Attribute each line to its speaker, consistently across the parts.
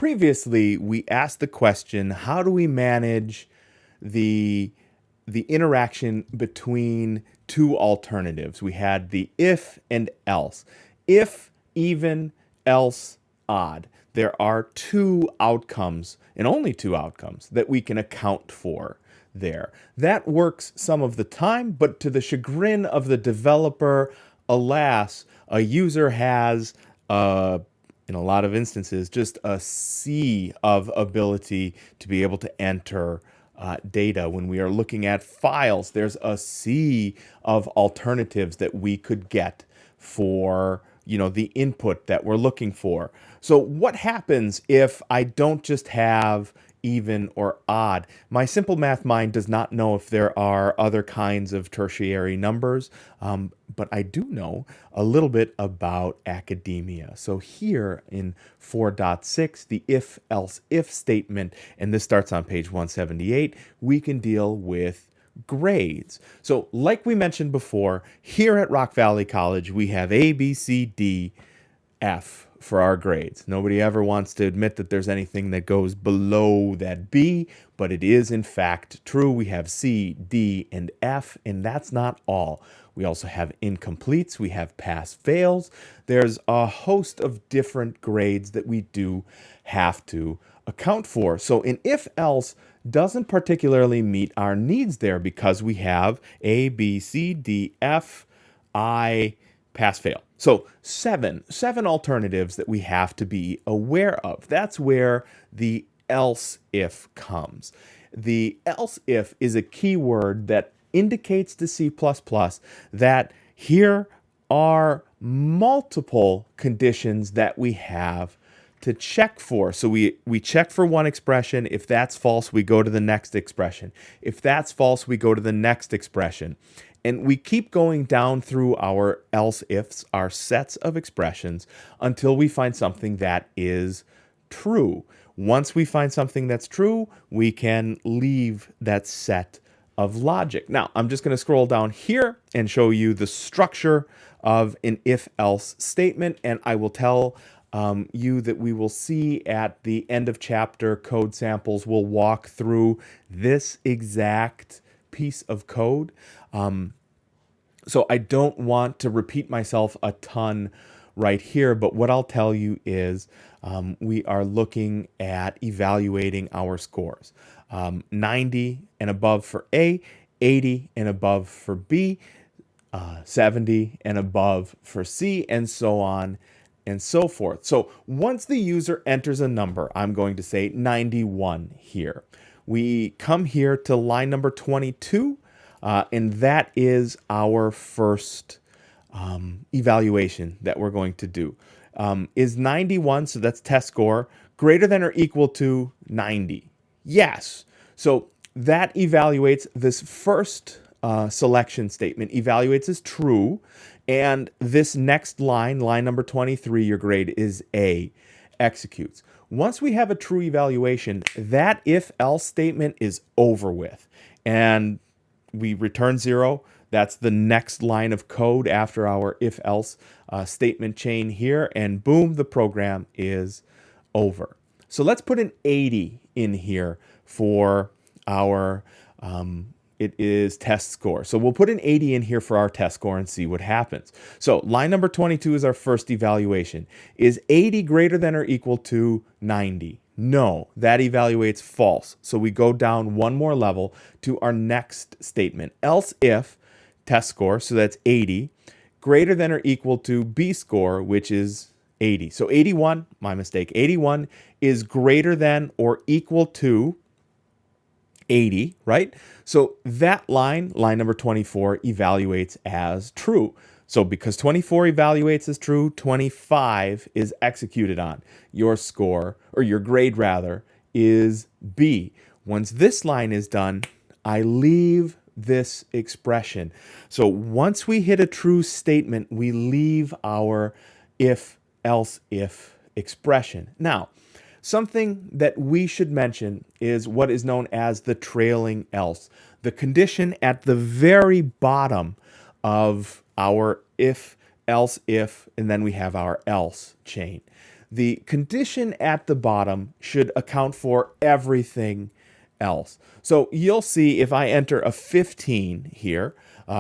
Speaker 1: previously we asked the question, how do we manage the interaction between two alternatives? We had the if and else. If, even, else, odd. There are two outcomes, and only two outcomes, that we can account for there. That works some of the time, but to the chagrin of the developer, alas, a user has in a lot of instances, just a sea of ability to be able to enter data. When we are looking at files, there's a sea of alternatives that we could get for the input that we're looking for. So what happens if I don't just have even or odd? My simple math mind does not know if there are other kinds of tertiary numbers, but I do know a little bit about academia. So here in 4.6, the if-else-if statement, and this starts on page 178, we can deal with grades. So like we mentioned before, here at Rock Valley College, we have A, B, C, D, F for our grades. Nobody ever wants to admit that there's anything that goes below that B, but it is in fact true. We have C, D, and F, and that's not all. We also have incompletes, we have pass-fails. There's a host of different grades that we do have to account for. So an if-else doesn't particularly meet our needs there because we have A, B, C, D, F, I, pass-fail. So seven alternatives that we have to be aware of. That's where the else if comes. The else if is a keyword that indicates to C++ that here are multiple conditions that we have to check for. So we check for one expression. If that's false, we go to the next expression. If that's false, we go to the next expression. And we keep going down through our else ifs, our sets of expressions, until we find something that is true. Once we find something that's true, we can leave that set of logic. Now, I'm just going to scroll down here and show you the structure of an if-else statement, and I will tell you that we will see at the end of chapter code samples. We'll walk through this exact piece of code. So I don't want to repeat myself a ton right here, but what I'll tell you is we are looking at evaluating our scores. 90 and above for A, 80 and above for B, 70 and above for C, and so on and so forth. So once the user enters a number, I'm going to say 91 here. We come here to line number 22, and that is our first evaluation that we're going to do. Is 91, so that's test score, greater than or equal to 90? Yes. So that evaluates this first selection statement, evaluates as true. And this next line, line number 23, your grade is A, executes. Once we have a true evaluation, that if-else statement is over with. And we return 0. That's the next line of code after our if-else statement chain here. And boom, the program is over. So let's put an 80 in here for our it is test score. So we'll put an 80 in here for our test score and see what happens. So line number 22 is our first evaluation. Is 80 greater than or equal to 90? No, that evaluates false. So we go down one more level to our next statement. Else if test score, so that's 80, greater than or equal to B score, which is 80. So 81, my mistake, 81 is greater than or equal to 80, right? So that line number 24, evaluates as true. So because 24 evaluates as true, 25 is executed on. Your score, or your grade rather, is B. Once this line is done, I leave this expression. So once we hit a true statement, we leave our if-else-if expression. Now, something that we should mention is what is known as the trailing else, the condition at the very bottom of our if, else, if, and then we have our else chain. the condition at the bottom should account for everything else. So you'll see if I enter a 15 here,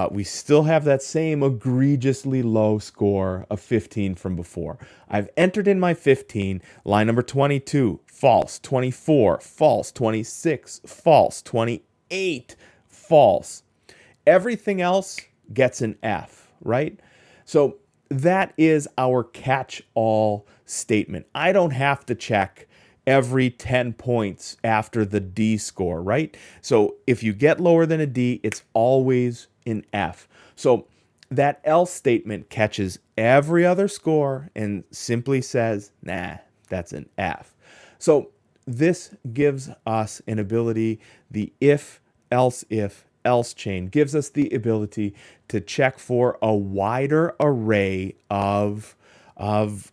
Speaker 1: we still have that same egregiously low score of 15 from before. I've entered in my 15, line number 22, false, 24, false, 26, false, 28, false. Everything else gets an F, right? So that is our catch-all statement. I don't have to check every 10 points after the D score, right? So if you get lower than a D, it's always an F. So that else statement catches every other score and simply says, nah, that's an F. So this gives us an ability, the if, else chain gives us the ability to check for a wider array of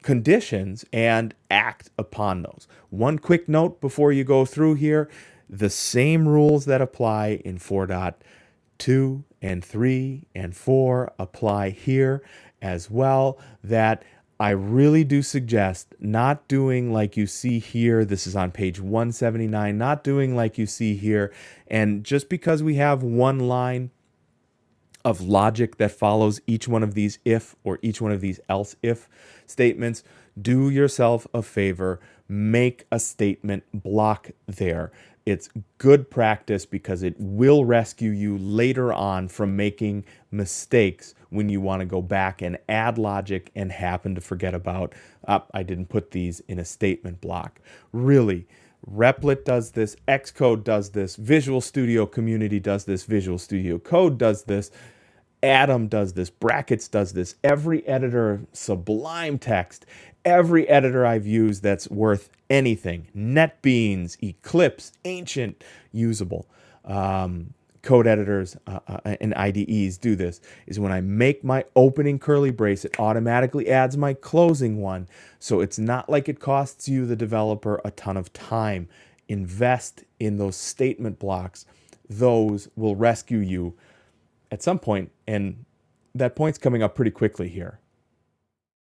Speaker 1: conditions and act upon those. One quick note before you go through here, the same rules that apply in 4.2 and 3 and 4 apply here as well, that I really do suggest not doing like you see here. This is on page 179, not doing like you see here. And just because we have one line of logic that follows each one of these if or each one of these else if statements, do yourself a favor, make a statement block there. It's good practice because it will rescue you later on from making mistakes when you want to go back and add logic and happen to forget about, I didn't put these in a statement block. Really, Replit does this, Xcode does this, Visual Studio Community does this, Visual Studio Code does this, Atom does this, Brackets does this, every editor, Sublime Text, every editor I've used that's worth anything, NetBeans, Eclipse, Ancient, usable, code editors and IDEs do this, is when I make my opening curly brace, it automatically adds my closing one. So it's not like it costs you, the developer, a ton of time. Invest in those statement blocks. Those will rescue you at some point, and that point's coming up pretty quickly here.